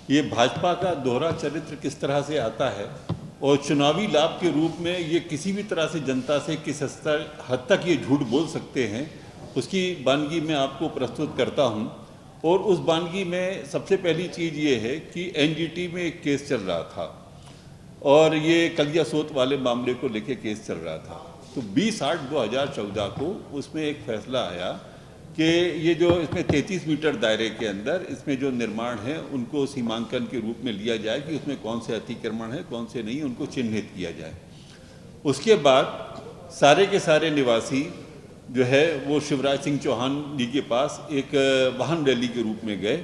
ये भाजपा का दोहरा चरित्र किस तरह से आता है और चुनावी लाभ के रूप में ये किसी भी तरह से जनता से किस हद तक ये झूठ बोल सकते हैं, उसकी वानगी मैं आपको प्रस्तुत करता हूं। और उस वानगी में सबसे पहली चीज़ ये है कि एनजीटी में एक केस चल रहा था और ये कलिया सोत वाले मामले को लेके केस चल रहा था। तो 20/8/2014 को उसमें एक फैसला आया कि ये जो इसमें 33 मीटर दायरे के अंदर इसमें जो निर्माण है उनको सीमांकन के रूप में लिया जाए कि उसमें कौन से अतिक्रमण है कौन से नहीं, उनको चिन्हित किया जाए। उसके बाद सारे के सारे निवासी जो है वो शिवराज सिंह चौहान जी के पास एक वाहन रैली के रूप में गए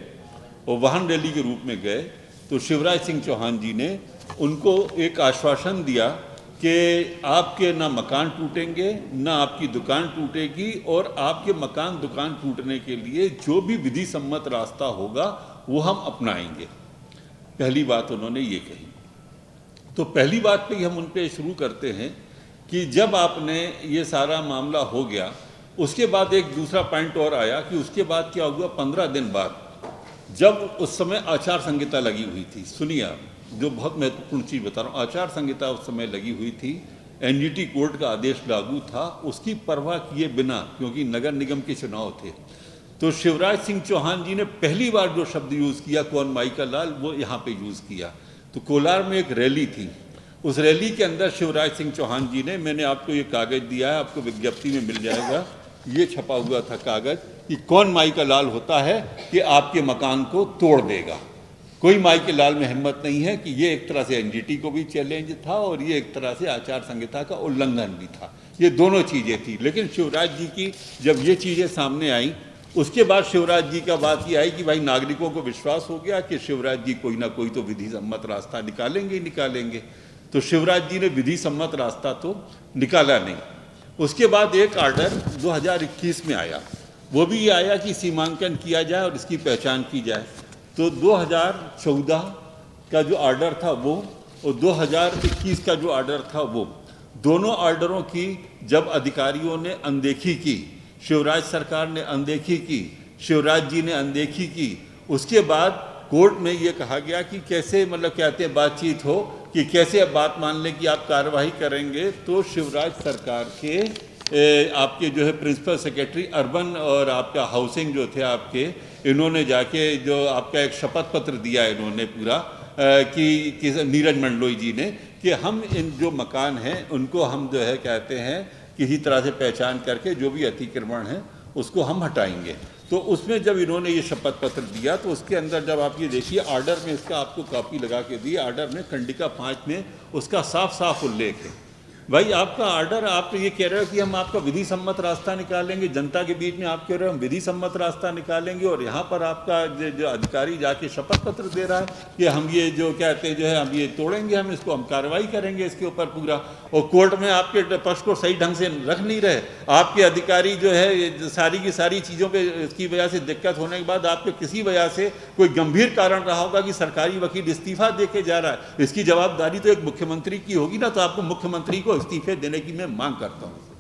और वाहन रैली के रूप में गए तो शिवराज सिंह चौहान जी ने उनको एक आश्वासन दिया कि आपके ना मकान टूटेंगे ना आपकी दुकान टूटेगी और आपके मकान दुकान टूटने के लिए जो भी विधि सम्मत रास्ता होगा वो हम अपनाएंगे। पहली बात उन्होंने ये कही। तो पहली बात पे ही हम उन पे शुरू करते हैं कि जब आपने ये सारा मामला हो गया, उसके बाद एक दूसरा पॉइंट और आया कि उसके बाद क्या हुआ, 15 दिन बाद जब उस समय आचार संहिता लगी हुई थी। सुनिए आप, जो बहुत महत्वपूर्ण चीज़ बता रहा हूँ, आचार संहिता उस समय लगी हुई थी, एनजीटी कोर्ट का आदेश लागू था, उसकी परवाह किए बिना, क्योंकि नगर निगम के चुनाव थे, तो शिवराज सिंह चौहान जी ने पहली बार जो शब्द यूज़ किया कौन माई का लाल, वो यहाँ पे यूज़ किया। तो कोलार में एक रैली थी, उस रैली के अंदर शिवराज सिंह चौहान जी ने, मैंने आपको ये कागज़ दिया है, आपको विज्ञप्ति में मिल जाएगा, ये छपा हुआ था कागज़ कि कौन माई का लाल होता है कि आपके मकान को तोड़ देगा। कोई माई के लाल में हिम्मत नहीं है कि ये एक तरह से एनजीटी को भी चैलेंज था और ये एक तरह से आचार संहिता का उल्लंघन भी था। ये दोनों चीज़ें थी। लेकिन शिवराज जी की जब ये चीज़ें सामने आई, उसके बाद शिवराज जी का बात ये आई कि भाई नागरिकों को विश्वास हो गया कि शिवराज जी कोई ना कोई तो विधि सम्मत रास्ता निकालेंगे ही निकालेंगे। तो शिवराज जी ने विधि सम्मत रास्ता तो निकाला नहीं। उसके बाद एक आर्डर 2021 में आया, वो भी ये आया कि सीमांकन किया जाए और इसकी पहचान की जाए। तो 2014 का जो आर्डर था वो और 2021 का जो आर्डर था वो, दोनों आर्डरों की जब अधिकारियों ने अनदेखी की, शिवराज सरकार ने अनदेखी की, शिवराज जी ने अनदेखी की, उसके बाद कोर्ट में ये कहा गया कि कैसे, मतलब कहते हैं बातचीत हो कि कैसे अब बात मान लें कि आप कार्रवाई करेंगे। तो शिवराज सरकार के आपके जो है प्रिंसिपल सेक्रेटरी अर्बन और आपका हाउसिंग जो थे आपके, इन्होंने जाके जो आपका एक शपथ पत्र दिया इन्होंने पूरा कि नीरज मंडलोई जी ने कि हम इन जो मकान हैं उनको हम जो है कहते हैं किसी तरह से पहचान करके जो भी अतिक्रमण है उसको हम हटाएंगे। तो उसमें जब इन्होंने ये शपथ पत्र दिया तो उसके अंदर जब आप ये देखिए आर्डर में, इसका आपको कॉपी लगा के दी, आर्डर में खंडिका 5 में उसका साफ साफ उल्लेख है। भाई आपका आर्डर, आप तो ये कह रहे हो कि हम आपका विधि सम्मत रास्ता निकालेंगे, जनता के बीच में आप कह रहे हो हम विधि सम्मत रास्ता निकालेंगे, और यहाँ पर आपका जो अधिकारी जाके शपथ पत्र दे रहा है कि हम ये जो कहते हैं जो है हम ये तोड़ेंगे, हम इसको हम कार्रवाई करेंगे इसके ऊपर पूरा। और कोर्ट में आपके पक्ष को सही ढंग से रख नहीं रहे, आपके अधिकारी जो है सारी की सारी चीज़ों पर इसकी वजह से दिक्कत होने के बाद आपके किसी वजह से कोई गंभीर कारण रहा होगा कि सरकारी वकील इस्तीफा दे के जा रहा है, इसकी जवाबदारी तो एक मुख्यमंत्री की होगी ना। तो आपको मुख्यमंत्री को इस्तीफे देने की मैं मांग करता हूं।